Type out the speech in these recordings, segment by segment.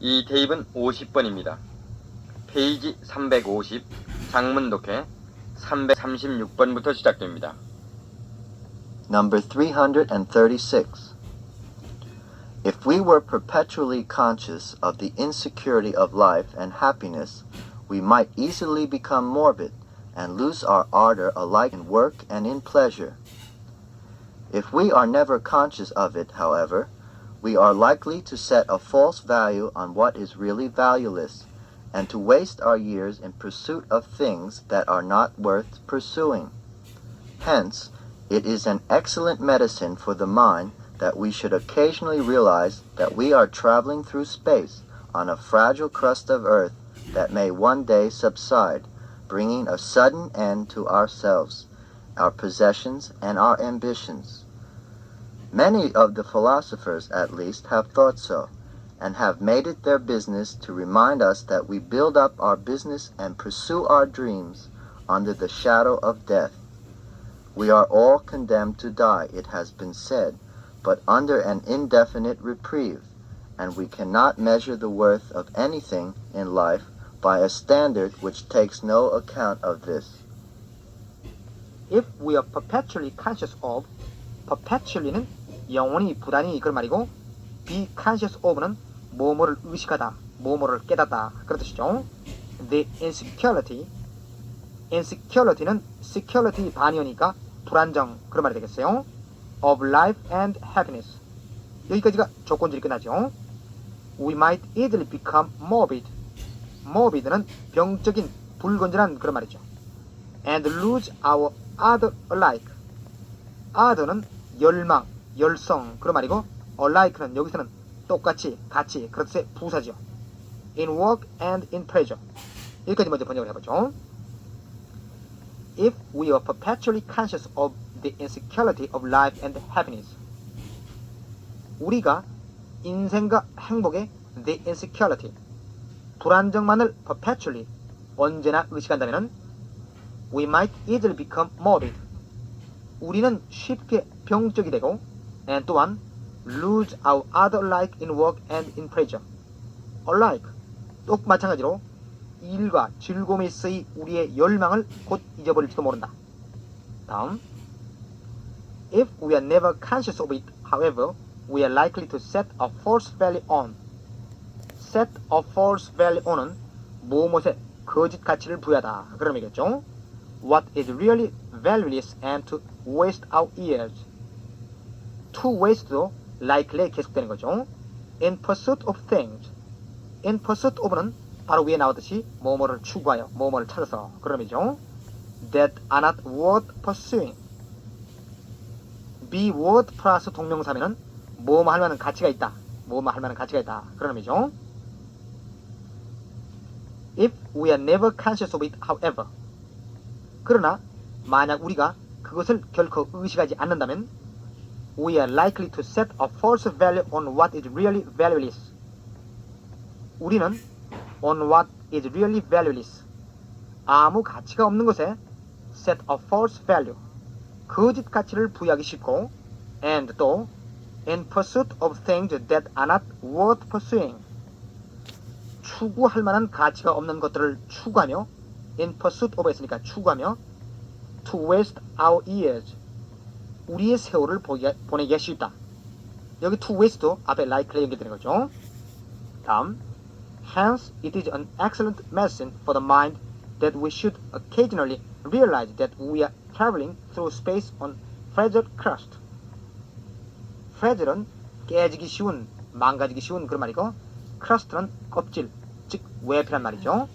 이 대입은 50번입니다. 페이지 350, 장문 독해 336번부터 시작됩니다. Number 336. If we were perpetually conscious of the insecurity of life and happiness, we might easily become morbid and lose our ardor alike in work and in pleasure. If we are never conscious of it, however, we are likely to set a false value on what is really valueless, and to waste our years in pursuit of things that are not worth pursuing. Hence, it is an excellent medicine for the mind that we should occasionally realize that we are traveling through space on a fragile crust of earth that may one day subside, bringing a sudden end to ourselves, our possessions, and our ambitions. Many of the philosophers, at least, have thought so, and have made it their business to remind us that we build up our business and pursue our dreams under the shadow of death. We are all condemned to die, it has been said, but under an indefinite reprieve, and we cannot measure the worth of anything in life by a standard which takes no account of this. If we are perpetually conscious of, perpetually는 영원히 부단히 그런 말이고, be conscious of는 뭐뭐를 의식하다, 뭐뭐를 깨닫다 그런 뜻이죠. The insecurity는 security 반이니까 불안정 그런 말이 되겠어요. Of life and happiness. 여기까지가 조건절이 끝나죠. We might easily become morbid. morbid는 병적인, 불건전한 그런 말이죠. And lose our ardor alike. ardor는 열망, 열성 그런 말이고, alike는 여기서는 똑같이, 같이 그런 뜻의 부사죠. In work and in pleasure. 여기까지 먼저 번역을 해보죠. If we are perpetually conscious of the insecurity of life and happiness. 우리가 인생과 행복의 the insecurity, 불안정만을 perpetually, 언제나 의식한다면 we might easily become morbid. 우리는 쉽게 병적이 되고, and 또한 lose our other like in work and in pleasure. alike, 또 마찬가지로 일과 즐거움에 있어의 우리의 열망을 곧 잊어버릴지도 모른다. 다음, if we are never conscious of it, however, we are likely to set a false value on. set a false value on은 무엇에 거짓 가치를 부여하다 그런 의미겠죠. What is really valueless and to waste our years. to waste도 likely 계속되는 거죠. In pursuit of things. in pursuit of는 바로 위에 나오듯이 뭐뭐를 추구하여, 뭐뭐를 찾아서 그런 의미죠. That are not worth pursuing. be worth 플러스 동명사면은 뭐뭐 할 만한 가치가 있다, 뭐뭐 할 만한 가치가 있다 그런 의미죠. If we are never conscious of it, however. 그러나 만약 우리가 그것을 결코 의식하지 않는다면 we are likely to set a false value on what is really valueless. 우리는 on what is really valueless, 아무 가치가 없는 것에 set a false value, 거짓 가치를 부여하기 쉽고, and 또 in pursuit of things that are not worth pursuing, 추구할 만한 가치가 없는 것들을 추구하며, in pursuit of 했으니까 추구하며, to waste our years, 우리의 세월을 보내기가 쉽다. 여기 to waste도 앞에 likely 연결되는 거죠. 다음, hence it is an excellent medicine for the mind that we should occasionally realize that we are traveling through space on fragile crust. fragile은 깨지기 쉬운, 망가지기 쉬운 그런 말이고, crust는 껍질, 즉 외피란 말이죠.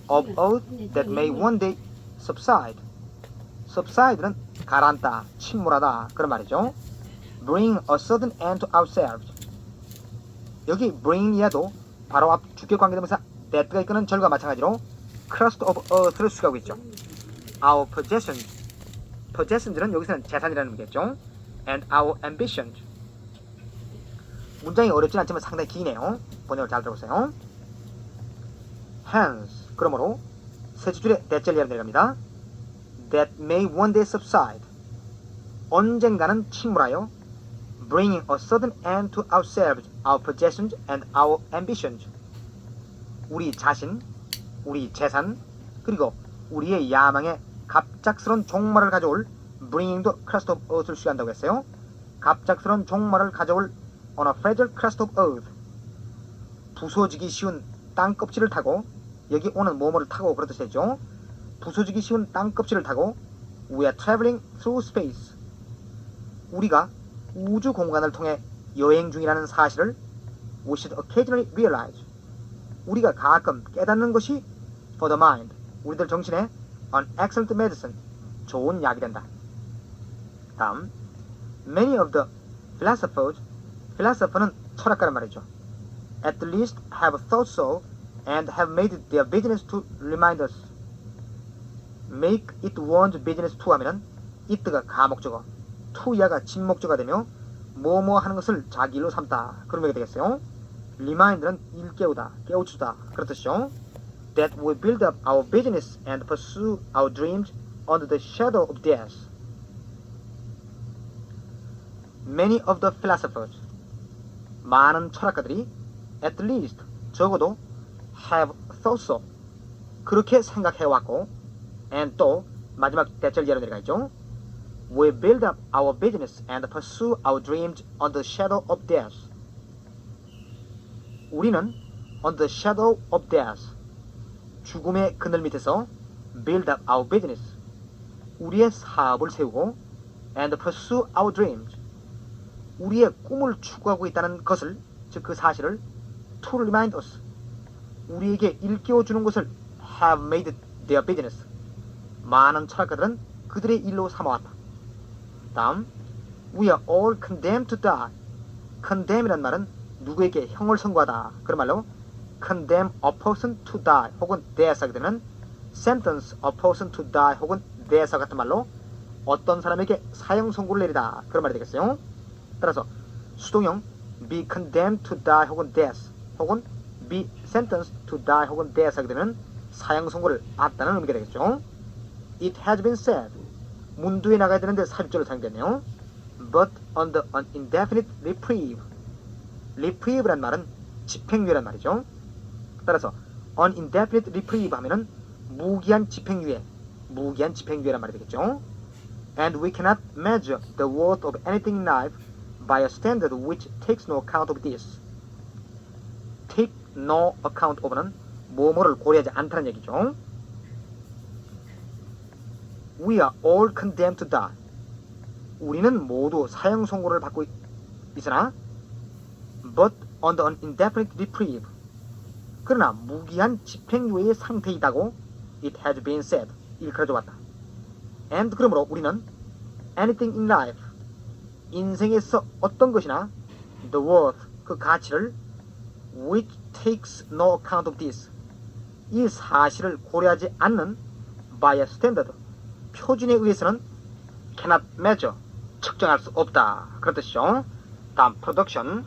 of earth that may one day subside. subside는 가라앉다, 침몰하다 그런 말이죠. bring a sudden end to ourselves. 여기 bring이야도 바로 앞 주격 관계대명사 that가 이끄는 절과 마찬가지로 crust of earth를 수식하고 있죠. our possessions. possessions는 여기서는 재산이라는 의미겠죠. and our ambitions. 문장이 어렵진 않지만 상당히 기네요. 번역을 잘 들어보세요. hence, 그러므로 세 줄에 that절 이하로 내려갑니다. that may one day subside. 언젠가는 침몰하여 bringing a sudden end to ourselves, our possessions, and our ambitions. 우리 자신, 우리 재산, 그리고 우리의 야망에 갑작스런 종말을 가져올 bringing the crust of earth를 취한다고 했어요. 갑작스런 종말을 가져올 on a fragile crust of earth. 부서지기 쉬운 땅껍질을 타고, 여기 오는 뭐뭐를 타고 그런 뜻이죠. 부서지기 쉬운 땅껍질을 타고 we are traveling through space. 우리가 우주 공간을 통해 여행 중이라는 사실을 we should occasionally realize. 우리가 가끔 깨닫는 것이 for the mind, 우리들 정신에 an excellent medicine, 좋은 약이 된다. 다음, many of the philosophers, philosopher는 철학가란 말이죠. At least have thought so and have made it their business to remind us. Make it one's business to 하면은 it가 가목적어, to야가 진목적어가 되며 뭐뭐 하는 것을 자기 일로 삼다. 그런 얘기 되겠어요. Remind는 일깨우다, 깨우치다 그런 뜻이죠. That we build up our business and pursue our dreams under the shadow of death. Many of the philosophers, 많은 철학가들이 at least, 적어도 have thought so, 그렇게 생각해왔고 and 또 마지막 대절 예로 내려가 있죠. We build up our business and pursue our dreams under the shadow of death. 우리는 under the shadow of death, 죽음의 그늘 밑에서 build up our business, 우리의 사업을 세우고 and pursue our dreams, 우리의 꿈을 추구하고 있다는 것을, 즉 그 사실을 to remind us, 우리에게 일깨워주는 것을 have made their business. 많은 철학가들은 그들의 일로 삼아왔다. 다음, we are all condemned to die. condemn이란 말은 누구에게 형을 선고하다. 그런 말로 condemn a person to die 혹은 death 하게 되면 sentence a person to die 혹은 death 같은 말로 어떤 사람에게 사형 선고를 내리다. 그런 말이 되겠어요. 따라서 수동형 be condemned to die 혹은 death 혹은 be sentenced to die 혹은 death 하게 되면 사형 선고를 받다는 의미가 되겠죠. It has been said. 문두에 나가야 되는데 삽입절로 사용됐네요. But under an indefinite reprieve. reprieve란 말은 집행유예란 말이죠. 따라서 an indefinite reprieve 하면은 무기한 집행유예, 무기한 집행유예란 말이 되겠죠. And we cannot measure the worth of anything in life by a standard which takes no account of this. Take no account of는 뭐뭐를 고려하지 않다는 얘기죠. We are all condemned to die. 우리는 모두 사형 선고를 받고 있으나 but under an indefinite reprieve. 그러나 무기한 집행유예의 상태이다고 it has been said. 일컬어져 왔다. And 그러므로 우리는 anything in life, 인생에서 어떤 것이나 the worth, 그 가치를 which takes no account of this, 이 사실을 고려하지 않는 by a standard, 표준에 의해서는 cannot measure, 측정할 수 없다. 그런 뜻이죠. 다음 production.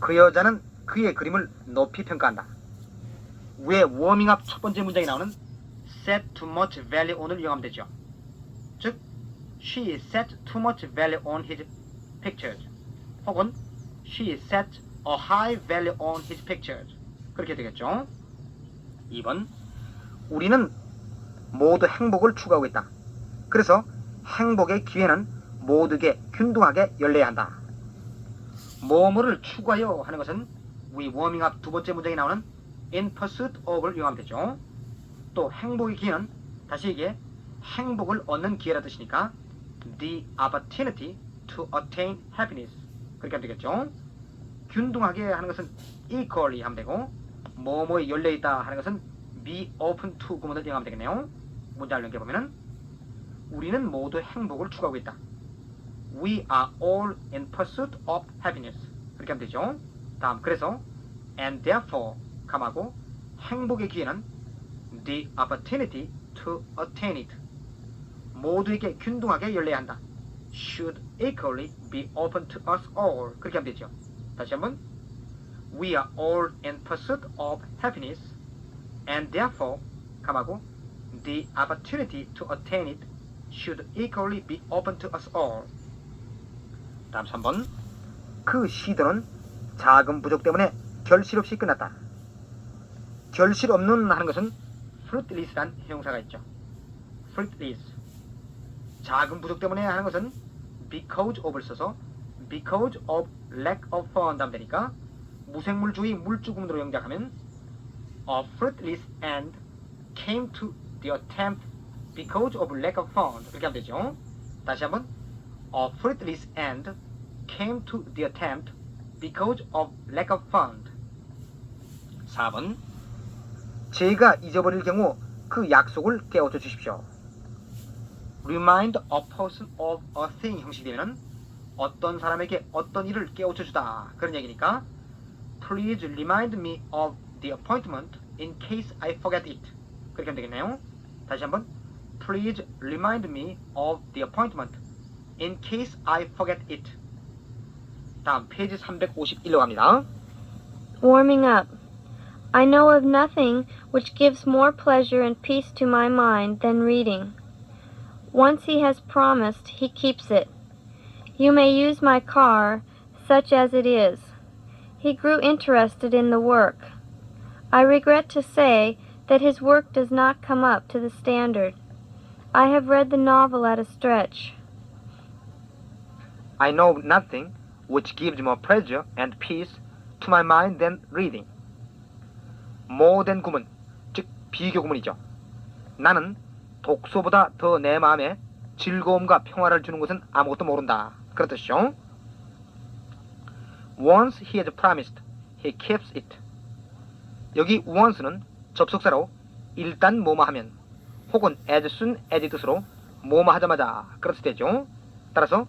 그 여자는 그의 그림을 높이 평가한다. 위에 워밍업 첫 번째 문장에 나오는 set too much value on을 이용하면 되죠. 즉, she set too much value on his pictures. 혹은 she set a high value on his pictures. 그렇게 되겠죠. 2번, 우리는 모두 행복을 추구하고 있다. 그래서 행복의 기회는 모두에게 균등하게 열려야 한다. 뭐뭐를 추구하여 하는 것은 we warming up 두 번째 문장에 나오는 in pursuit of를 이용하면 되죠. 또 행복의 기회는 다시 이게 행복을 얻는 기회라 뜻이니까 the opportunity to attain happiness 그렇게 하면 되겠죠. 균등하게 하는 것은 equally 하면 되고 뭐뭐에 열려있다 하는 것은 be open to 구문을 이용하면 되겠네요. 문장을 연결해보면 우리는 모두 행복을 추구하고 있다. We are all in pursuit of happiness 그렇게 하면 되죠. 다음 그래서 and therefore 감하고 행복의 기회는 the opportunity to attain it 모두에게 균등하게 열려야 한다. should equally be open to us all 그렇게 하면 되죠. 다시 한번 We are all in pursuit of happiness and therefore 감하고 the opportunity to attain it should equally be open to us all. 다음 3번 그 시도는 자금 부족 때문에 결실 없이 끝났다. 결실 없는 하는 것은 fruitless란 형용사가 있죠. fruitless 자금 부족 때문에 하는 것은 because of를 써서 because of lack of fund 하면 되니까 무생물주의 물주구문으로 영작하면 a fruitless end came to the attempt because of lack of fund 이렇게 하면 되죠. 다시 한번 a fruitless end came to the attempt because of lack of fund. 4번 제가 잊어버릴 경우 그 약속을 깨워줘 주십시오. Remind a person of a thing 형식이 되면 어떤 사람에게 어떤 일을 깨워줘 주다 그런 얘기니까 Please remind me of the appointment in case I forget it 그렇게 하면 되겠네요. 다시 한번 Please remind me of the appointment in case I forget it. 다음 페이지 351로 갑니다. Warming up. I know of nothing which gives more pleasure and peace to my mind than reading. Once he has promised, he keeps it. You may use my car, such as it is. He grew interested in the work. I regret to say that his work does not come up to the standard. I have read the novel at a stretch. I know of nothing which gives more pleasure and peace to my mind than reading. more than 구문, 즉 비교 구문이죠. 나는 독서보다 더 내 마음에 즐거움과 평화를 주는 것은 아무것도 모른다. 그런 뜻이죠. Once he has promised, he keeps it. 여기 once는 접속사로 일단 뭐뭐 하면 혹은 as soon as 뜻으로 뭐뭐 하자마자 그렇게 되죠. 따라서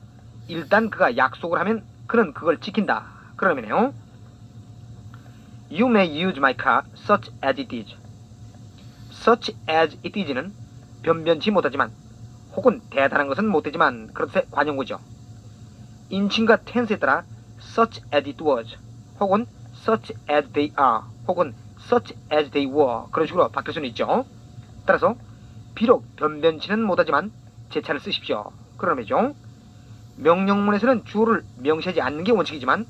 일단 그가 약속을 하면 그는 그걸 지킨다. 그런 의미네요. You may use my car such as it is. such as it is는 변변치 못하지만 혹은 대단한 것은 못되지만 그런 뜻의 관용구죠. 인칭과 텐스에 따라 such as it was 혹은 such as they are 혹은 such as they were 그런 식으로 바뀔 수는 있죠. 따라서 비록 변변치는 못하지만 제 차를 쓰십시오. 그런 의미죠. 명령문에서는 주어를 명시하지 않는 게 원칙이지만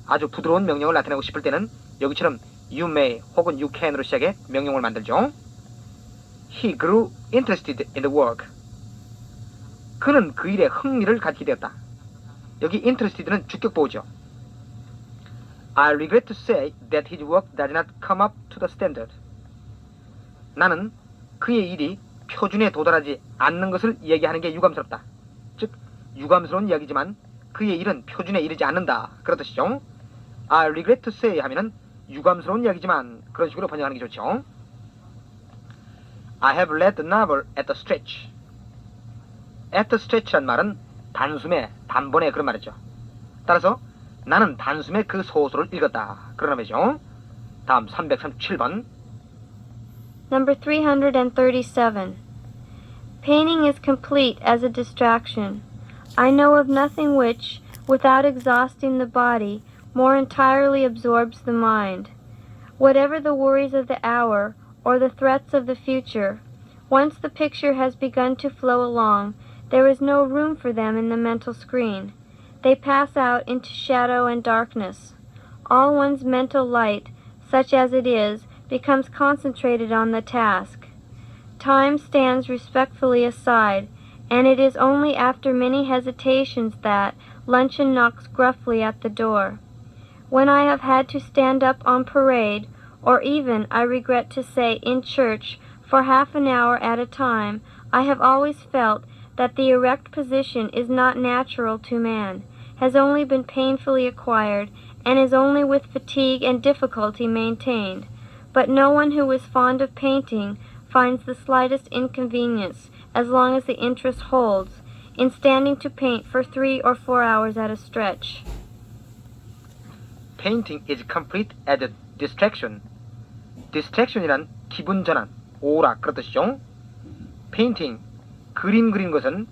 아주 부드러운 명령을 나타내고 싶을 때는 여기처럼 you may 혹은 you can으로 시작해 명령을 만들죠. He grew interested in the work. 그는 그 일에 흥미를 갖게 되었다. 여기 interested는 주격보호죠. I regret to say that his work does not come up to the standard. 나는 그의 일이 표준에 도달하지 않는 것을 얘기하는 게 유감스럽다. 즉 유감스러운 이야기지만 그의 일은 표준에 이르지 않는다. 그런 뜻이죠. I regret to say 하면은 유감스러운 이야기지만 그런 식으로 번역하는 게 좋죠. I have read the novel at the stretch. at the stretch란 말은 단숨에, 단번에 그런 말이죠. 따라서 나는 단숨에 그 소설을 읽었다. 그런 의미죠. 다음 337번. Number 337. Painting is complete as a distraction. I know of nothing which, without exhausting the body, more entirely absorbs the mind. Whatever the worries of the hour or the threats of the future, once the picture has begun to flow along, there is no room for them in the mental screen. They pass out into shadow and darkness. All one's mental light, such as it is, becomes concentrated on the task. Time stands respectfully aside, and it is only after many hesitations that luncheon knocks gruffly at the door. When I have had to stand up on parade, or even, I regret to say, in church, for half an hour at a time, I have always felt that the erect position is not natural to man, has only been painfully acquired, and is only with fatigue and difficulty maintained. But no one who is fond of painting finds the slightest inconvenience, as long as the interest holds, in standing to paint for 3 or 4 hours at a stretch. Painting is complete as a distraction. distraction이란 기분 전환, 오락 그런 뜻이죠. painting, 그림 그리는 것은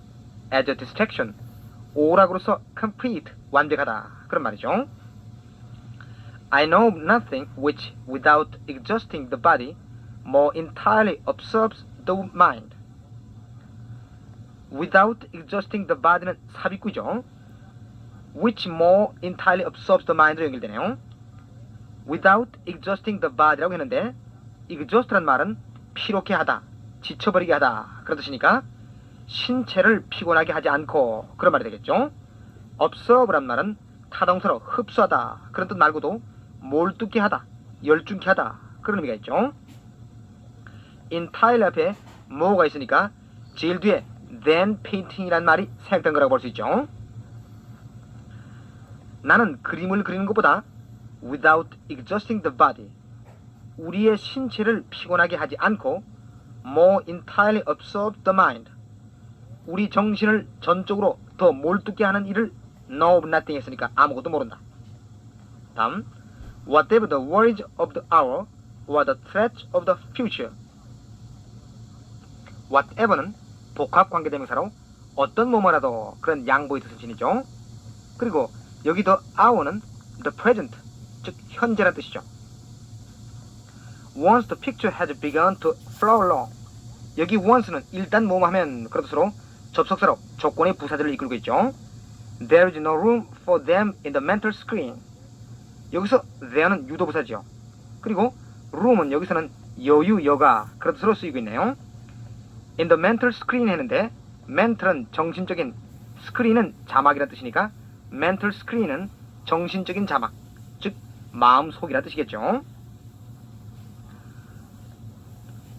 as a distraction, 오락으로서 complete, 완벽하다 그런 말이죠. I know nothing which, without exhausting the body, more entirely absorbs the mind. Without exhausting the body는 삽입구죠. which more entirely absorbs the mind로 연결되네요. without exhausting the body라고 했는데 exhaust란 말은 피로케 하다, 지쳐버리게 하다 그런 뜻이니까 신체를 피곤하게 하지 않고 그런 말이 되겠죠. absorb란 말은 타동사로 흡수하다 그런 뜻 말고도 몰두케 하다, 열중케 하다 그런 의미가 있죠. entirely 앞에 뭐가 있으니까 제일 뒤에 than painting이란 말이 생략된 거라고 볼 수 있죠. 나는 그림을 그리는 것보다 without exhausting the body, 우리의 신체를 피곤하게 하지 않고 more entirely absorb the mind, 우리 정신을 전적으로 더 몰두게 하는 일을 know nothing 했으니까 아무것도 모른다. 다음, whatever the worries of the hour or the threats of the future. whatever는 복합관계대명사로 어떤 뭐뭐라도 그런 양보의 뜻을 지니죠. 그리고 여기 the hour는 the present, 즉 현재란 뜻이죠. Once the picture has begun to flow along, 여기 once는 일단 뭐뭐 하면 그런 뜻으로 접속사로 조건의 부사절을 이끌고 있죠. There is no room for them in the mental screen. 여기서 there는 유도부사죠. 그리고 room은 여기서는 여유, 여가 그런 뜻으로 쓰이고 있네요. In the mental screen 했는데 mental은 정신적인, screen은 자막이라는 뜻이니까 mental screen은 정신적인 자막, 즉 마음속이라는 뜻이겠죠.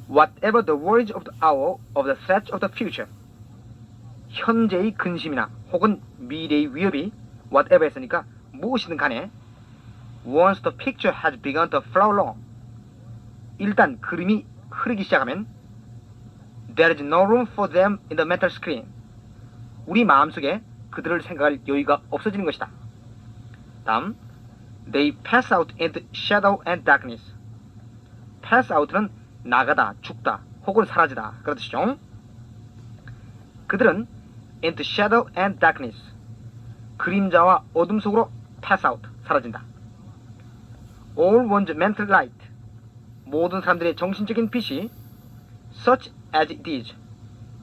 Whatever the worries of the hour of the threats of the future. 현재의 근심이나 혹은 미래의 위협이 whatever 했으니까 무엇이든 간에 once the picture has begun to flow along, 일단 그림이 흐르기 시작하면 there is no room for them in the mental screen, 우리 마음속에 그들을 생각할 여유가 없어지는 것이다. 다음, they pass out into shadow and darkness. pass out는 나가다, 죽다, 혹은 사라지다 그런 뜻이죠. 그들은 into shadow and darkness, 그림자와 어둠 속으로 pass out, 사라진다. all one's mental light, 모든 사람들의 정신적인 빛이 such as it is,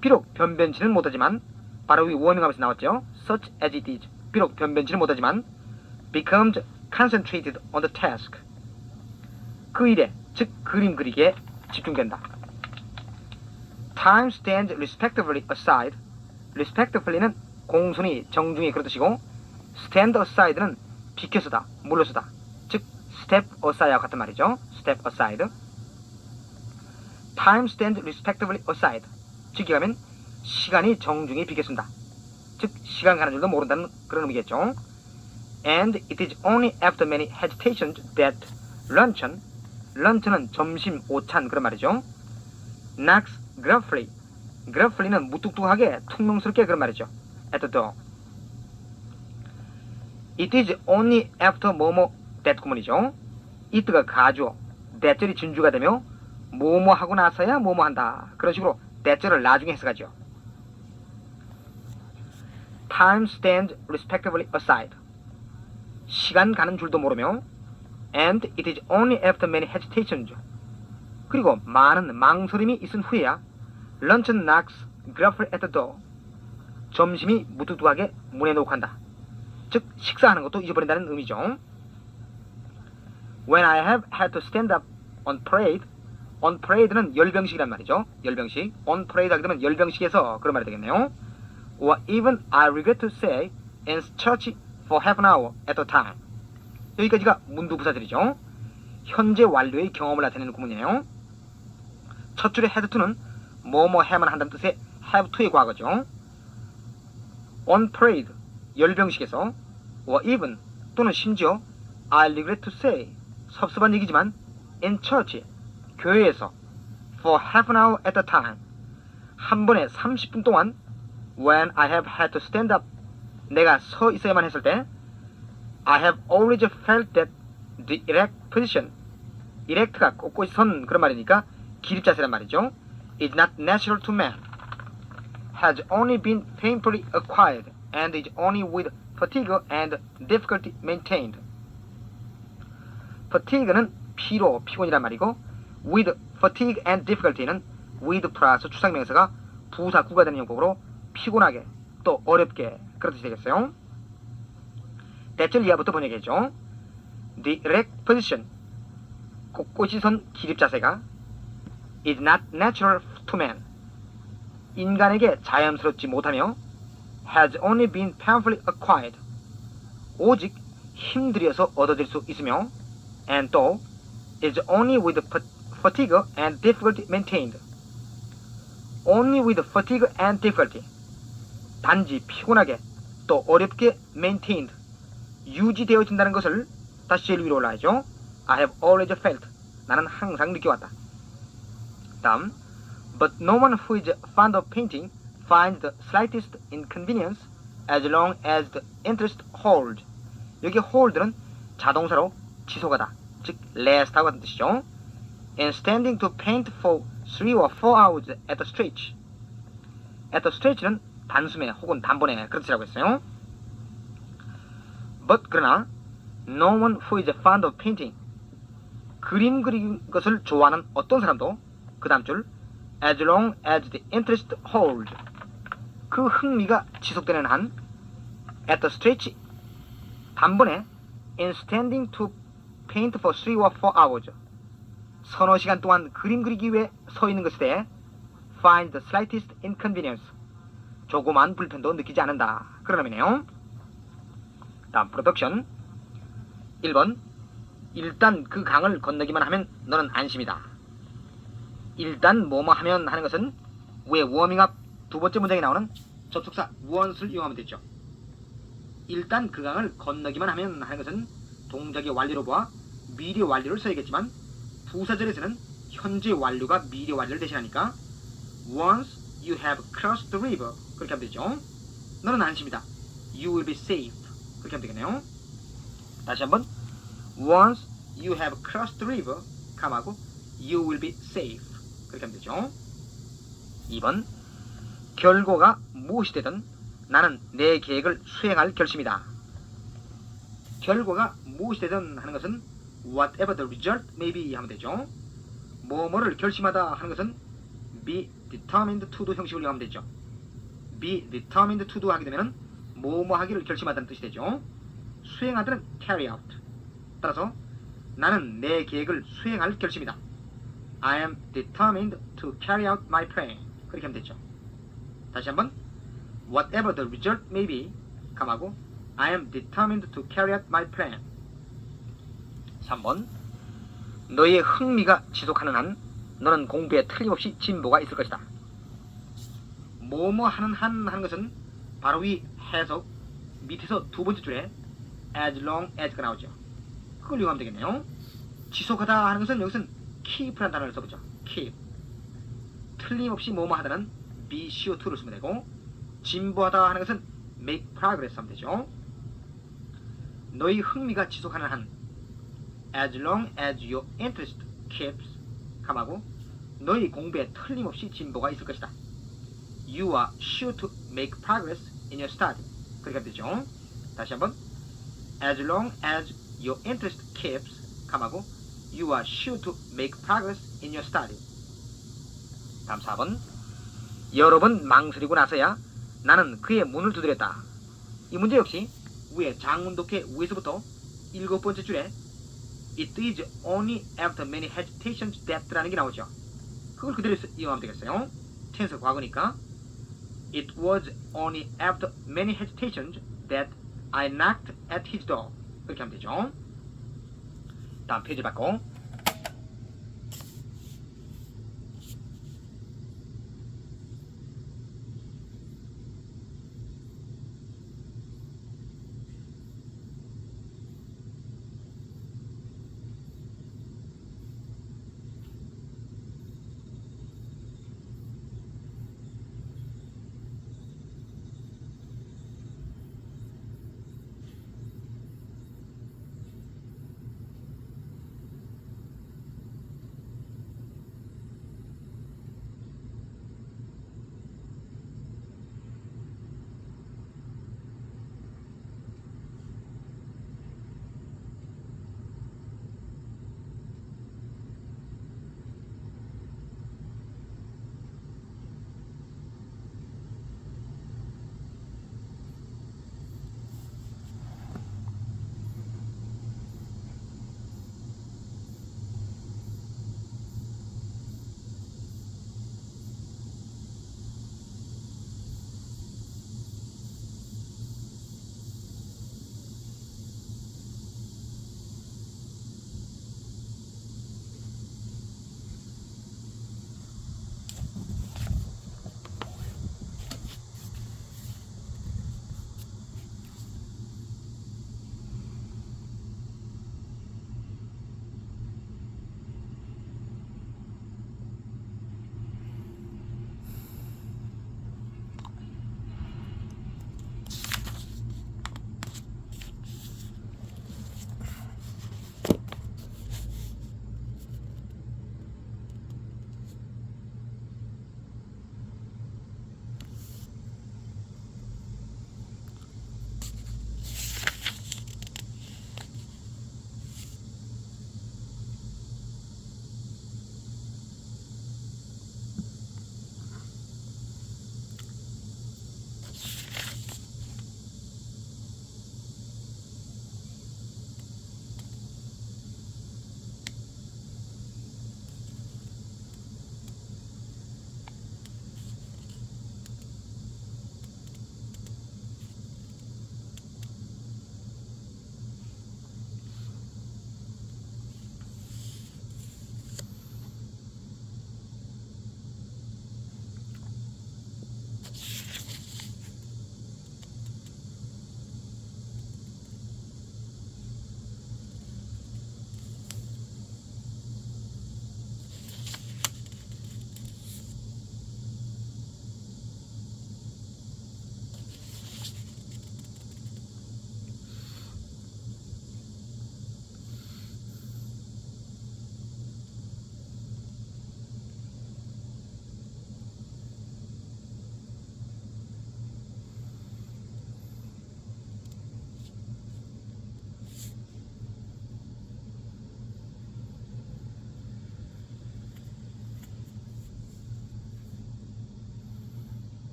비록 변변치는 못하지만, 바로 위 원형하면서 나왔죠. such as it is, 비록 변변치는 못하지만 becomes concentrated on the task, 그 일에, 즉 그림 그리기에 집중된다. Time stands respectively aside. respectively는 공손히, 정중히 그런 뜻이고 stand aside는 비켜서다, 물러서다, 즉 step aside와 같은 말이죠. step aside. Time stands respectively aside, 즉기 가면 시간이 정중히 비켜선다, 즉 시간 가는 줄도 모른다는 그런 의미겠죠. And it is only after many hesitations that luncheon은 점심, 오찬 그런 말이죠. knocks gruffly, gruffly는 무뚝뚝하게, 퉁명스럽게 그런 말이죠. at the door. It is only after 뭐뭐 that 구문이죠. it가 가주어, that절이 진주가 되며 뭐뭐 하고 나서야 뭐뭐 한다, 그런 식으로 that절을 나중에 해석하죠. Time stands respectively aside. 시간 가는 줄도 모르며 and it is only after many hesitations 그리고 많은 망설임이 있은 후에야 lunch knocks gruffly at the door 점심이 무뚝뚝하게 문에 녹한다. 즉 식사하는 것도 잊어버린다는 의미죠. When I have had to stand up on parade on parade는 열병식이란 말이죠. 열병식 on parade 하게 되면 열병식에서 그런 말이 되겠네요. Or even I regret to say in church for half an hour at a time 여기까지가 문두부사절이죠. 현재 완료의 경험을 나타내는 구문이에요. 첫 줄의 had to는 뭐뭐 해야만 한다는 뜻의 have to의 과거죠. on parade 열병식에서 or even 또는 심지어 I regret to say 섭섭한 얘기지만 in church 교회에서 for half an hour at a time 한 번에 30분 동안 when I have had to stand up 내가 서 있어야만 했을 때 I have always felt that the erect position erect가 꼿꼿이 선 그런 말이니까 기립자세란 말이죠. is not natural to man has only been painfully acquired and is only with fatigue and difficulty maintained. fatigue는 피로, 피곤이란 말이고 with fatigue and difficulty는 with 플러스 추상명사가 부사 구가 되는 용법으로 피곤하게 또 어렵게 그런 뜻이 되겠어요. 대절 이하부터 번역해죠. The erect position 꼿꼿이 선 기립자세가 is not natural to man 인간에게 자연스럽지 못하며 has only been painfully acquired 오직 힘들여서 얻어질 수 있으며 and 또 is only with fatigue and difficulty maintained only with fatigue and difficulty 단지 피곤하게 또 어렵게 maintained 유지되어진다는 것을 다시 제일 위로 올라가죠. I have always felt 나는 항상 느껴왔다. 다음 But no one who is fond of painting finds the slightest inconvenience as long as the interest holds. 여기 hold는 자동사로 지속하다, 즉 last하고 같은 뜻이죠. And standing to paint for 3 or 4 hours at a stretch. At a stretch는 단숨에 혹은 단번에 그런 뜻이라고 했어요. But 그러나 no one who is fond of painting 그림 그리는 것을 좋아하는 어떤 사람도 그 다음 줄 as long as the interest holds 그 흥미가 지속되는 한 at the stretch 단번에 in standing to paint for 3 or 4 hours 서너 시간 동안 그림 그리기 위해 서 있는 것에 대해 find the slightest inconvenience 조그만 불편도 느끼지 않는다 그런 의미네요. 다음 프로덕션 1번 일단 그 강을 건너기만 하면 너는 안심이다. 일단 뭐뭐 하면 하는 것은 왜 워밍업 두 번째 문장에 나오는 접속사 once를 이용하면 되죠. 일단 그 강을 건너기만 하면 하는 것은 동작의 완료로 보아 미래 완료를 써야겠지만 부사절에서는 현재 완료가 미래 완료를 대신하니까 once you have crossed the river 그렇게 하면 되죠. 너는 안심이다. You will be safe 그렇게 하면 되겠네요. 다시 한번 once you have crossed the river 감하고 you will be safe 그렇게 하면 되죠. 2번 결과가 무엇이 되든 나는 내 계획을 수행할 결심이다. 결과가 무엇이 되든 하는 것은 whatever the result may be 하면 되죠. 뭐뭐를 결심하다 하는 것은 be determined to도 형식을 이용하면 되죠. be determined to도 하게 되면 뭐뭐 하기를 결심하다는 뜻이 되죠. 수행하다는 carry out. 따라서 나는 내 계획을 수행할 결심이다. I am determined to carry out my plan. 그렇게 하면 되죠. 다시 한번 whatever the result may be 감하고 I am determined to carry out my plan. 3번 너의 흥미가 지속하는 한 너는 공부에 틀림없이 진보가 있을 것이다. 뭐뭐 하는 한 하는 것은 바로 위 해석 밑에서 두 번째 줄에 as long as가 나오죠. 그걸 이용하면 되겠네요. 지속하다 하는 것은 여기서는 keep라는 단어를 써보죠. keep. 틀림없이 뭐뭐 하다는 be CO2를 쓰면 되고 진보하다 하는 것은 make progress 하면 되죠. 너희 흥미가 지속하는 한 as long as your interest keeps 감하고 너희 공부에 틀림없이 진보가 있을 것이다. You are sure to make progress in your study. 그렇게 하면 되죠. 다시 한번 As long as your interest keeps, 감하고 you are sure to make progress in your study. 다음 4번. 여러 번 망설이고 나서야 나는 그의 문을 두드렸다. 이 문제 역시 위에 장문독해 위에서부터 7번째 줄에 It is only after many hesitations that라는 게 나오죠. 그걸 그대로 이용하면 되겠어요. tense 과거니까 It was only after many hesitations that I knocked at his door. 그렇게 하면 되죠. 다음 페이지 바꿔.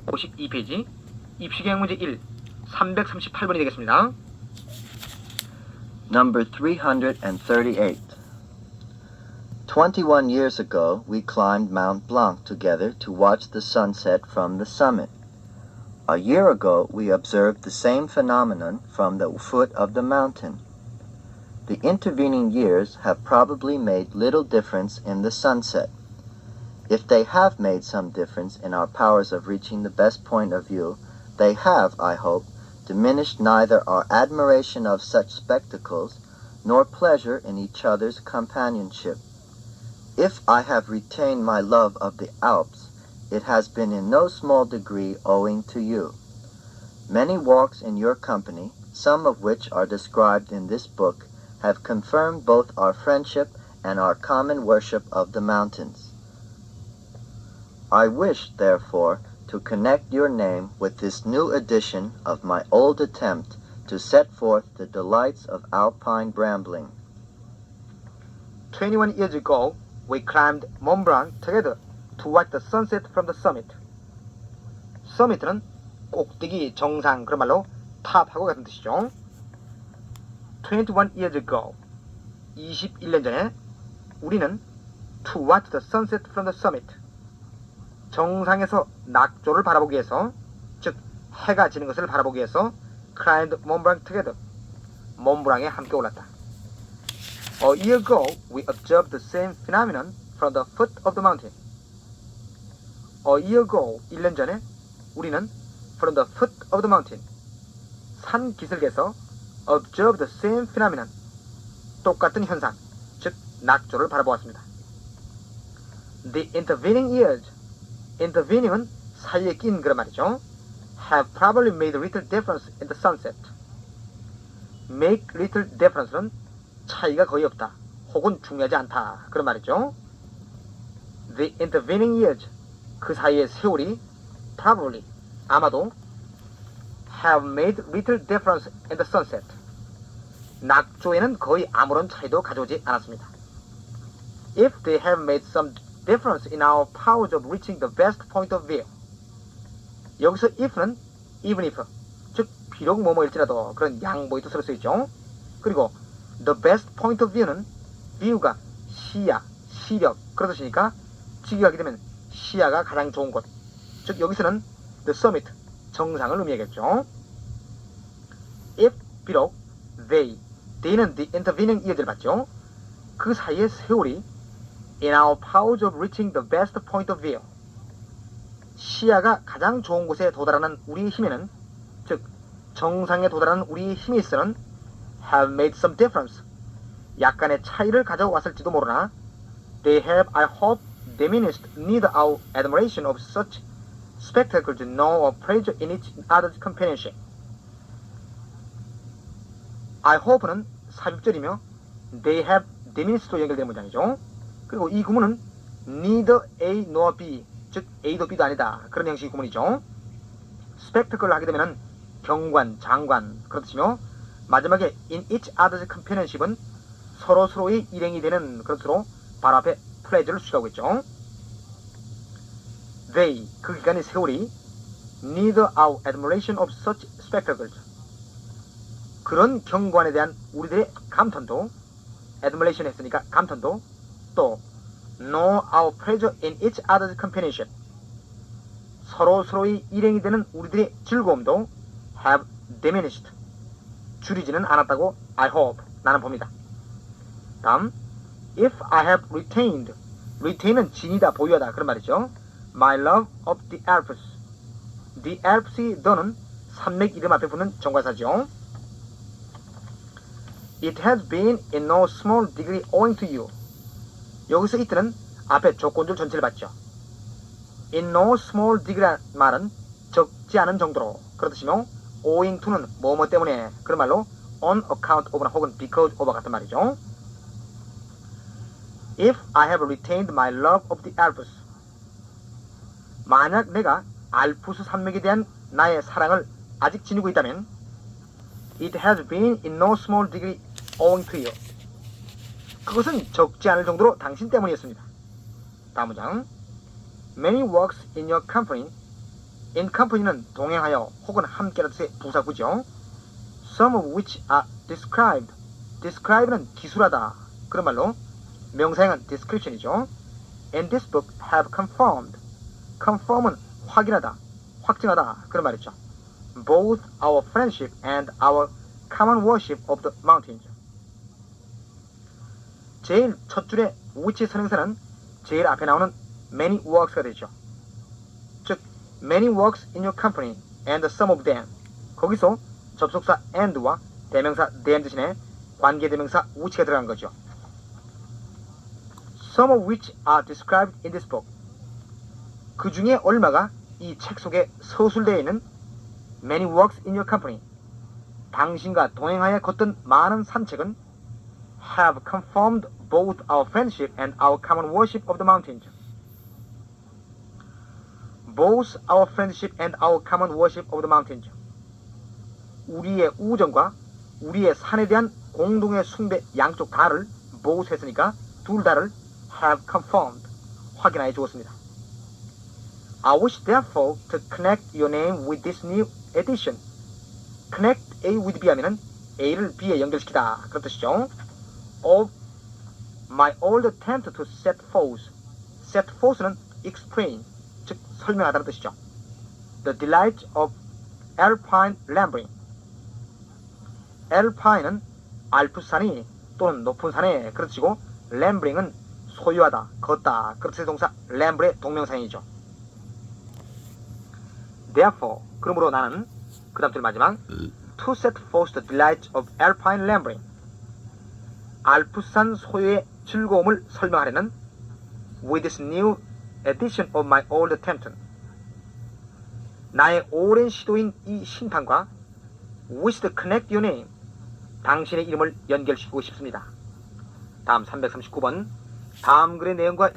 52페이지 입시계획 문제 1 338번이 되겠습니다. Number 338. 21 years ago, we climbed Mount Blanc together to watch the sunset from the summit. A year ago, we observed the same phenomenon from the foot of the mountain. The intervening years have probably made little difference in the sunset. If they have made some difference in our powers of reaching the best point of view, they have, I hope, diminished neither our admiration of such spectacles nor pleasure in each other's companionship. If I have retained my love of the Alps, it has been in no small degree owing to you. Many walks in your company, some of which are described in this book, have confirmed both our friendship and our common worship of the mountains. I wish, therefore, to connect your name with this new edition of my old attempt to set forth the delights of alpine brambling. 21 years ago, we climbed Mont Blanc together to watch the sunset from the summit. summit는 꼭대기, 정상, 그런 말로 탑하고 같은 뜻이죠. 21 years ago, 21년 전에 우리는 to watch the sunset from the summit, 정상에서 낙조를 바라보기 위해서, 즉 해가 지는 것을 바라보기 위해서 climbed Mont Blanc together, 몬브랑에 함께 올랐다. A year ago, we observed the same phenomenon from the foot of the mountain. A year ago, 1년 전에 우리는 from the foot of the mountain, 산 기슭에서 observed the same phenomenon, 똑같은 현상, 즉 낙조를 바라보았습니다. The intervening years, intervening은 사이에 낀 그런 말이죠. have probably made little difference in the sunset. make little difference는 차이가 거의 없다, 혹은 중요하지 않다, 그런 말이죠. The intervening years, 그 사이의 세월이 probably, 아마도 have made little difference in the sunset, 낙조에는 거의 아무런 차이도 가져오지 않았습니다. If they have made some difference in our powers of reaching the best point of view, 여기서 if는 even if, 즉 비록 뭐뭐일지라도, 그런 양보의 뜻으로 쓰이죠. 그리고 the best point of view는 view가 시야, 시력, 그런 뜻이니까 직역하게 되면 시야가 가장 좋은 곳, 즉 여기서는 the summit, 정상을 의미하겠죠. if, 비록 they는 the intervening years를 받죠. 그 사이의 세월이 in our powers of reaching the best point of view, 시야가 가장 좋은 곳에 도달하는 우리의 힘에는, 즉 정상에 도달하는 우리의 힘이 있어는 have made some difference, 약간의 차이를 가져왔을지도 모르나 they have, I hope, diminished neither our admiration of such spectacles nor pleasure in each other's companionship. I hope는 삽입절이며 they have diminished로 연결된 문장이죠. 그리고 이 구문은 neither A nor B, 즉 A도 B도 아니다, 그런 형식의 구문이죠. spectacle을 하게 되면 경관, 장관, 그런 뜻이며, 마지막에 in each other's companionship은 서로서로의 일행이 되는 그런 뜻으로 바로 앞에 pleasure를 수식하고 있죠. They, 그 기간의 세월이 neither our admiration of such spectacles, 그런 경관에 대한 우리들의 감탄도, admiration 했으니까 감탄도, 또 nor our pleasure in each other's companionship, 서로서로의 일행이 되는 우리들의 즐거움도 have diminished, 줄이지는 않았다고 I hope, 나는 봅니다. 다음, if I have retained, retain은 지니다, 보유하다, 그런 말이죠. my love of the Alps, the Alps의 the는 산맥 이름 앞에 붙는 정관사죠. It has been in no small degree owing to you. 여기서 it는 앞에 조건줄 전체를 받죠. In no small degree란 말은 적지 않은 정도로, 그런 뜻이며 owing to는 뭐뭐 때문에, 그런 말로 on account of나 혹은 because of 같은 말이죠. If I have retained my love of the Alps, 만약 내가 알프스 산맥에 대한 나의 사랑을 아직 지니고 있다면 it has been in no small degree owing to you, 그것은 적지 않을 정도로 당신 때문이었습니다. 다음 문장, many walks in your company in company는 동행하여 혹은 함께라는 뜻의 부사구죠. Some of which are described. describe는 기술하다 그런 말로 명사형은 description이죠. In this book have confirmed. confirm은 확인하다, 확증하다 그런 말이죠. Both our friendship and our common worship of the mountains. 제일 첫 줄의 which 선행사는 제일 앞에 나오는 many works가 되죠. 즉 many works in your company and some of them. 거기서 접속사 and와 대명사 them 대신에 관계대명사 which가 들어간 거죠. Some of which are described in this book. 그 중에 얼마가 이 책 속에 서술되어 있는 many works in your company. 당신과 동행하여 걷던 많은 산책은 have confirmed both our friendship and our common worship of the mountains. Both our friendship and our common worship of the mountains. 우리의 우정과 우리의 산에 대한 공동의 숭배 양쪽 다를 both 했으니까 둘 다를 have confirmed 확인하여 주었습니다. I wish therefore to connect your name with this new edition. connect A with B 하면은 A를 B에 연결시키다 그런 뜻이죠. Of my old attempt to set forth. set forth는 explain 즉 설명하다는 뜻이죠. The delight of alpine lambing. alpine은 알프스산이 또는 높은 산에 그런 뜻이고 lambling은 소유하다, 걷다 그런 뜻의 동사 lam블의 동명사형이죠. Therefore, 그러므로 나는 그 다음 줄 마지막 to set forth the delight of alpine lambing. 알프스산 소유의 즐거움을 설명하려는 with this new edition of my old attempt. 나의 오랜 시도인 이 신판과 wish to connect your name. 당신의 이름을 연결시키고 싶습니다. 다음 339번. 다음 글의 내용과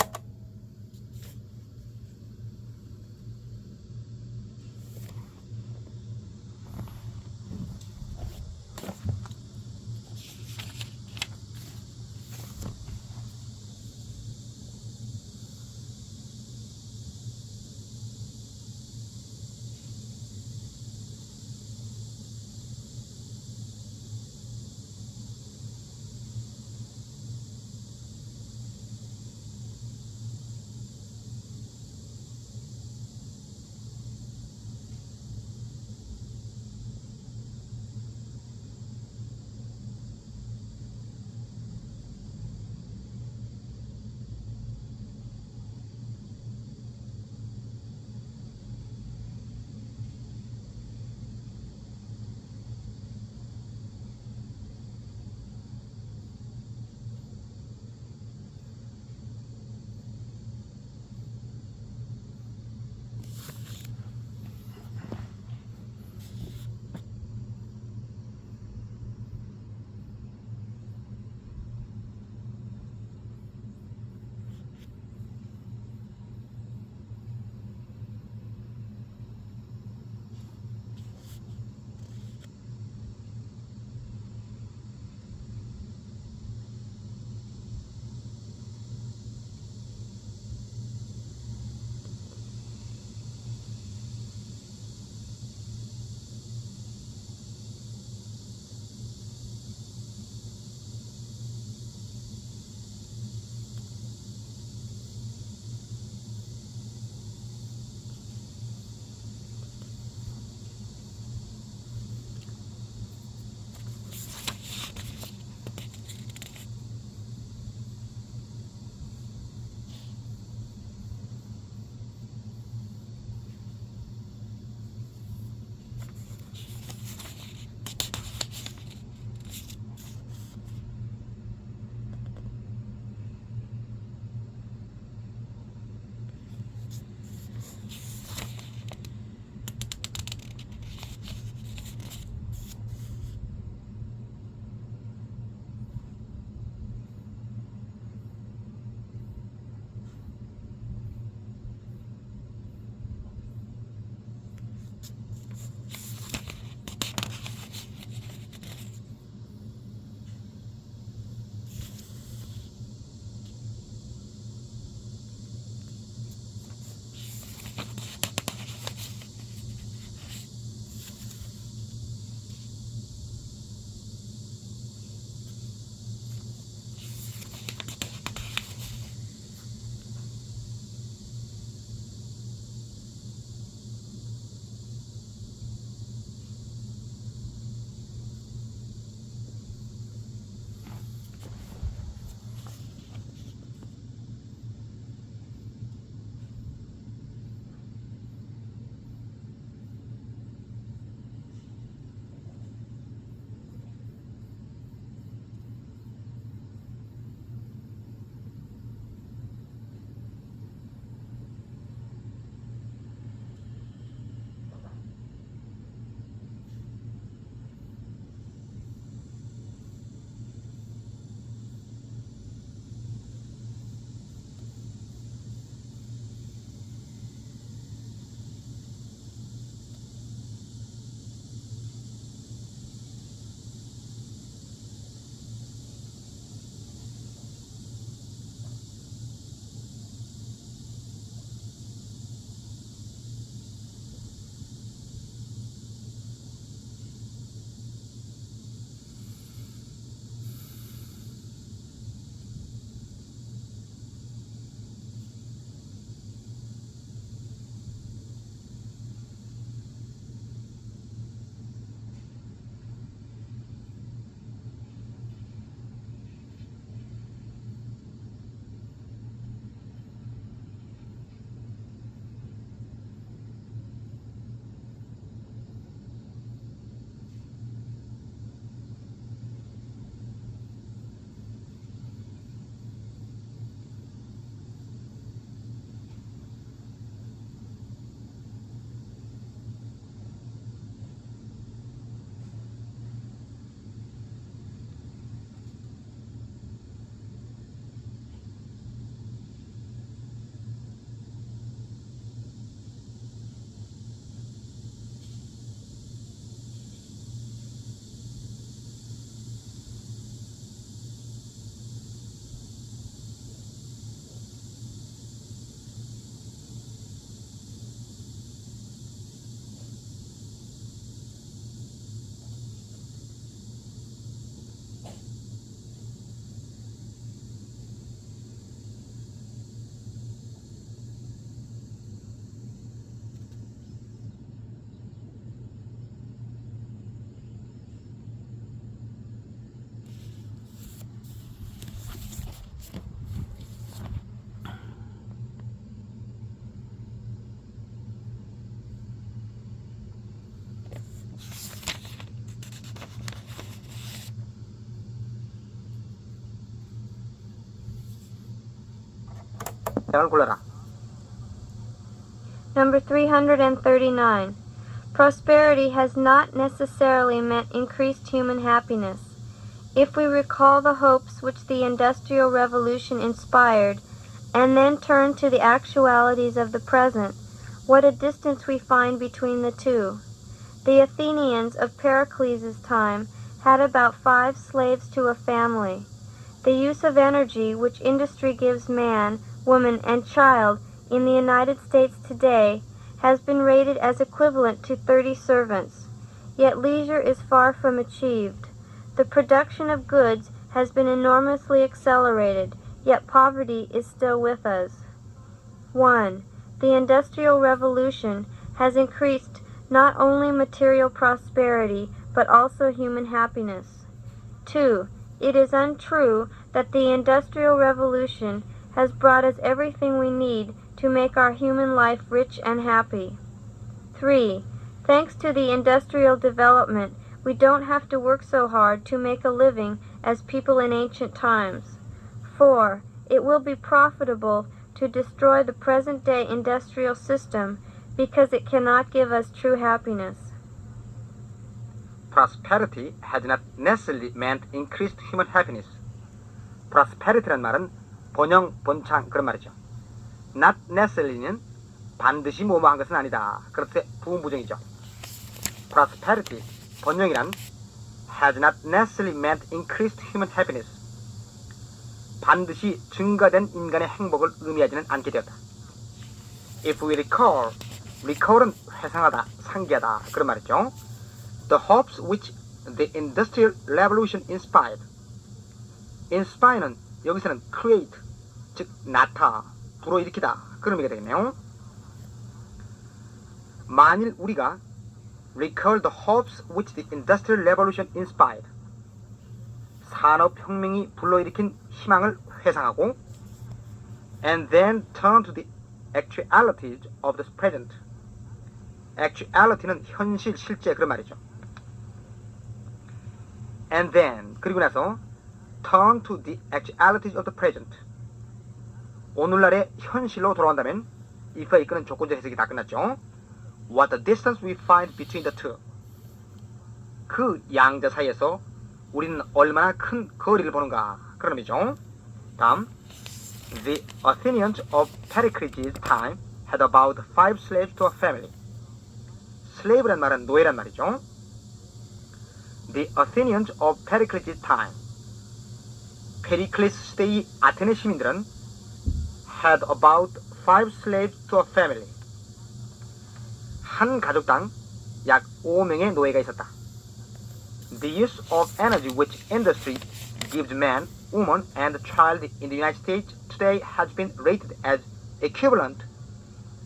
대안을 골라라. Number 339. Prosperity has not necessarily meant increased human happiness. If we recall the hopes which the Industrial Revolution inspired, and then turn to the actualities of the present, what a distance we find between the two. The Athenians of Pericles' time had about 5 slaves to a family. The use of energy which industry gives man, woman, and child in the United States today has been rated as equivalent to 30 servants. Yet leisure is far from achieved. The production of goods has been enormously accelerated, yet poverty is still with us. 1. The Industrial Revolution has increased not only material prosperity, but also human happiness. 2. It is untrue that the Industrial Revolution has brought us everything we need to make our human life rich and happy. 3. Thanks to the industrial development, we don't have to work so hard to make a living as people in ancient times. 4. It will be profitable to destroy the present-day industrial system because it cannot give us true happiness. Prosperity has not necessarily meant increased human happiness. Prosperity란 말은 번영, 번창 그런 말이죠. Not necessarly는 반드시 뭐뭐한 것은 아니다. 그렇게 부분부정이죠. Prosperity, 번영이란 has not necessarily meant increased human happiness. 반드시 증가된 인간의 행복을 의미하지는 않게 되었다. If we recall은 회상하다, 상기하다 그런 말이죠. The hopes which the Industrial Revolution inspired. Inspire는 여기서는 create, 즉 나타, 불어일으키다 그런 의미가 되겠네요. 만일 우리가 recall the hopes which the Industrial Revolution inspired. 산업혁명이 불러일으킨 희망을 회상하고 and then turn to the actualities of the present. actuality는 현실, 실제 그런 말이죠. and then 그리고 나서 turn to the actualities of the present. 오늘날의 현실로 돌아온다면 if가 이끄는 조건적 해석이 다 끝났죠. What the distance we find between the two. 그 양자 사이에서 우리는 얼마나 큰 거리를 보는가 그런 의미죠. 다음 The Athenians of Pericles' time had about 5 slaves to a family. slave란 말은 노예란 말이죠. The Athenians of Pericles' time. 페리클레스 시대의 아테네 시민들은 had about 5 slaves to a family. 한 가족당 약 5명의 노예가 있었다. The use of energy which industry gives man, woman, and child in the United States today has been rated as equivalent.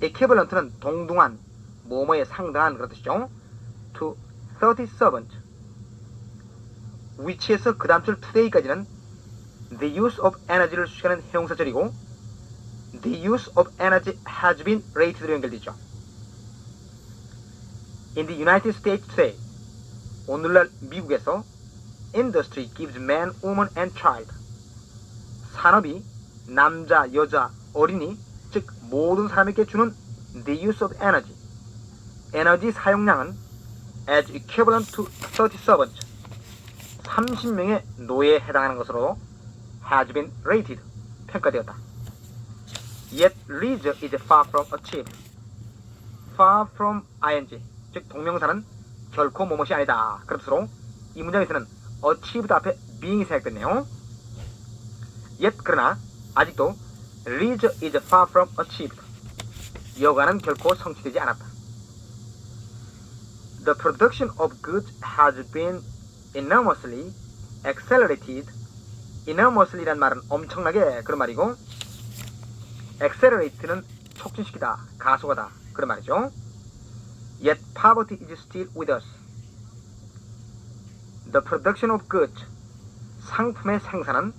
equivalent는 동등한, 뭐뭐에 상당한 그런 뜻이죠. to 30 servants. which에서 그 다음 줄 today까지는 the use of energy를 수식하는 형용사절이고 the use of energy has been rated로 연결되죠. In the United States today, 오늘날 미국에서 industry gives man, woman, and child. 산업이 남자, 여자, 어린이, 즉 모든 사람에게 주는 the use of energy. 에너지 사용량은 as equivalent to 30 servants. 30명의 노예에 해당하는 것으로 has been rated. 평가되었다. Yet leisure is far from achieved. far from ing. 즉 동명사는 결코 뭐뭇이 아니다. 그런 뜻으로 이 문장에서는 achieved 앞에 being이 생략됐네요. Yet 그러나 아직도 leisure is far from achieved. 여가는 결코 성취되지 않았다. The production of goods has been enormously accelerated. enormously란 말은 엄청나게 그런 말이고 accelerate는 촉진시키다, 가속하다 그런 말이죠. Yet poverty is still with us. The production of goods, 상품의 생산은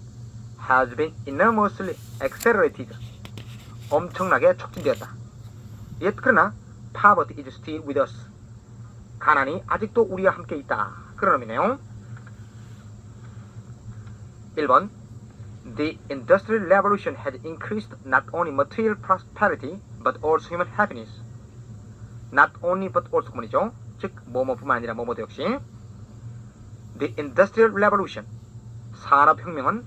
has been enormously accelerated. 엄청나게 촉진되었다. Yet 그러나 poverty is still with us. 가난이 아직도 우리와 함께 있다. 그런 의미네요. 1번 The Industrial Revolution had increased not only material prosperity but also human happiness. Not only but also 구문이죠. 즉 뭐뭐뿐만 아니라 뭐뭐도 역시. The Industrial Revolution 산업혁명은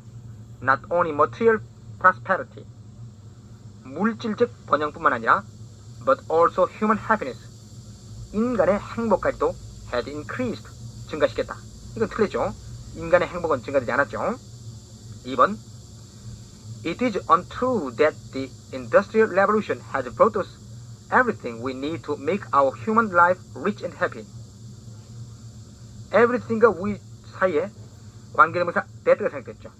not only material prosperity 물질적 번영뿐만 아니라 but also human happiness 인간의 행복까지도 had increased 증가시켰다. 이건 틀렸죠. 인간의 행복은 증가되지 않았죠. 2번 It is untrue that the Industrial Revolution has brought us everything we need to make our human life rich and happy. Everything과 we 사이에 관계대명사 that가 생략됐죠.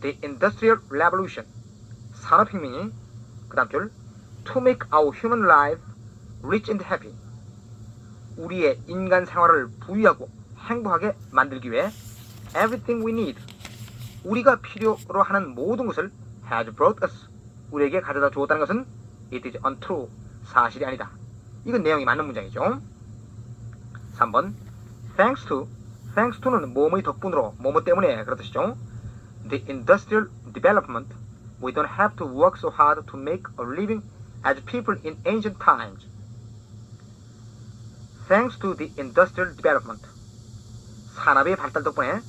The Industrial Revolution 산업혁명이 그 다음 줄 To make our human life rich and happy 우리의 인간 생활을 부유하고 행복하게 만들기 위해 Everything we need 우리가 필요로 하는 모든 것을 has brought us 우리에게 가져다 주었다는 것은 it is untrue 사실이 아니다. 이건 내용이 맞는 문장이죠. 3번 thanks to는 뭐뭐의 덕분으로 뭐뭐 때문에 그런 뜻이죠. The industrial development we don't have to work so hard to make a living as people in ancient times. Thanks to the industrial development 산업의 발달 덕분에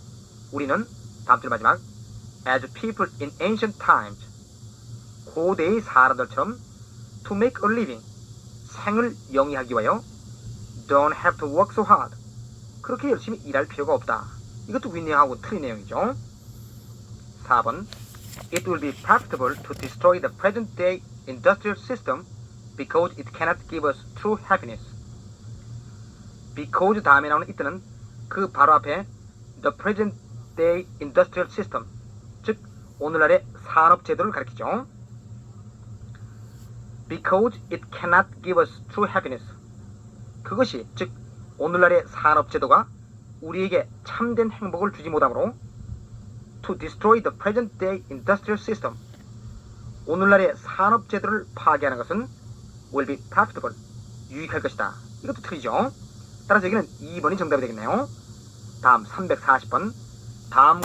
우리는 다음 줄 마지막 as people in ancient times 고대의 사람들처럼 to make a living 생을 영위하기 위하여 don't have to work so hard 그렇게 열심히 일할 필요가 없다. 이것도 윈닝하고 틀린 내용이죠. 4번 It will be profitable to destroy the present day industrial system because it cannot give us true happiness. because 다음에 나오는 it는 그 바로 앞에 the present day industrial system 즉 오늘날의 산업제도를 가리키죠. because it cannot give us true happiness 그것이 즉 오늘날의 산업제도가 우리에게 참된 행복을 주지 못하므로 to destroy the present day industrial system 오늘날의 산업제도를 파괴하는 것은 will be profitable 유익할 것이다. 이것도 틀리죠. 따라서 여기는 2번이 정답이 되겠네요. 다음 340번 다음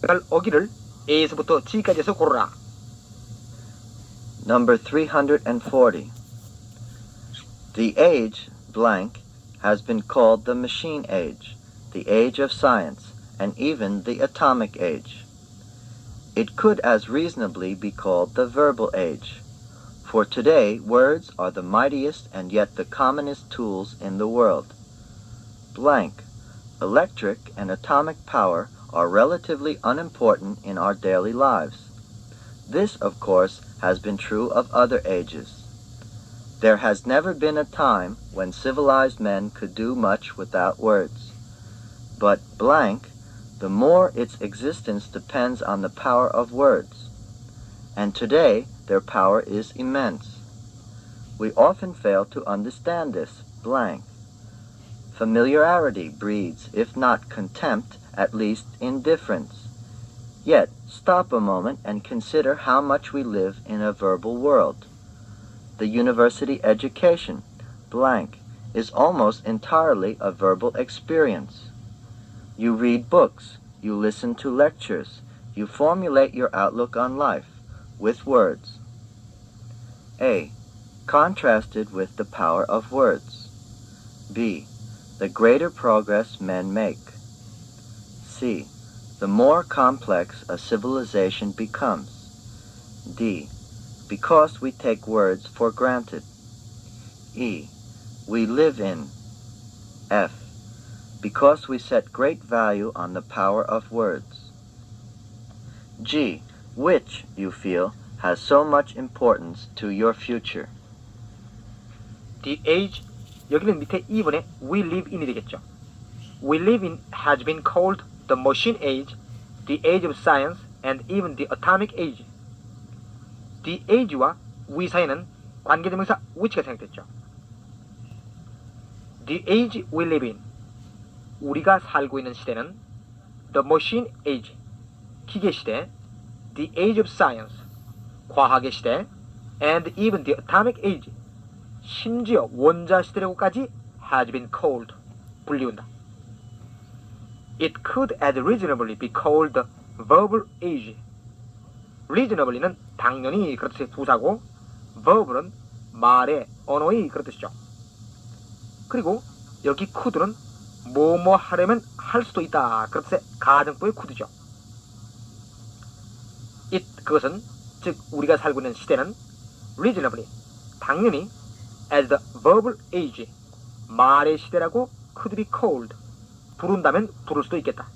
갈 어기를 A에서부터 G까지 해서 고르라. Number 340. The age, blank, has been called the machine age, the age of science, and even the atomic age. It could as reasonably be called the verbal age, for today words are the mightiest and yet the commonest tools in the world. Blank, electric and atomic power are relatively unimportant in our daily lives. This, of course, has been true of other ages. There has never been a time when civilized men could do much without words. But blank, the more its existence depends on the power of words. And today, their power is immense. We often fail to understand this blank. Familiarity breeds, if not contempt, at least indifference. Yet, stop a moment and consider how much we live in a verbal world. The university education, blank, is almost entirely a verbal experience. You read books, you listen to lectures, you formulate your outlook on life with words. A. Contrasted with the power of words. B. The greater progress men make. C. The more complex a civilization becomes. D. Because we take words for granted. E. We live in. F. Because we set great value on the power of words. G. Which, you feel, has so much importance to your future. The age, 여기는 밑에 2번에 we live in이 되겠죠. We live in has been called the machine age, the age of science, and even the atomic age. The age와 we 사이에는 관계대명사 which가 생략됐죠. The age we live in, 우리가 살고 있는 시대는 the machine age, 기계 시대, the age of science, 과학의 시대, and even the atomic age, 심지어 원자 시대라고까지 has been called, 불리운다. It could as reasonably be called the verbal age. reasonably는 당연히 그렇듯이 부사고 verb는 말의 언어의 그런 뜻이죠. 그리고 여기 could는 뭐뭐 하려면 할 수도 있다. 그렇듯이 가정법의 could죠. it 그것은 즉 우리가 살고 있는 시대는 reasonably 당연히 as the verbal age 말의 시대라고 could be called 부른다면 부를 수도 있겠다.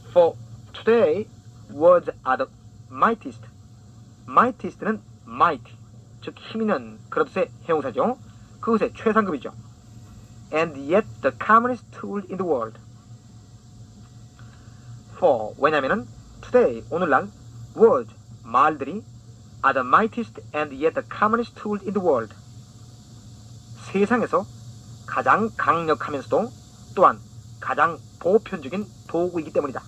For today words are the mightiest. mightiest는 might 즉 힘있는 그렇듯이 형용사죠. 그것의 최상급이죠. And yet the commonest tool in the world. For 왜냐면은 today 오늘날 words 말들이 are the mightiest and yet the commonest tool in the world. 세상에서 가장 강력하면서도 또한 가장 보편적인 도구이기 때문이다.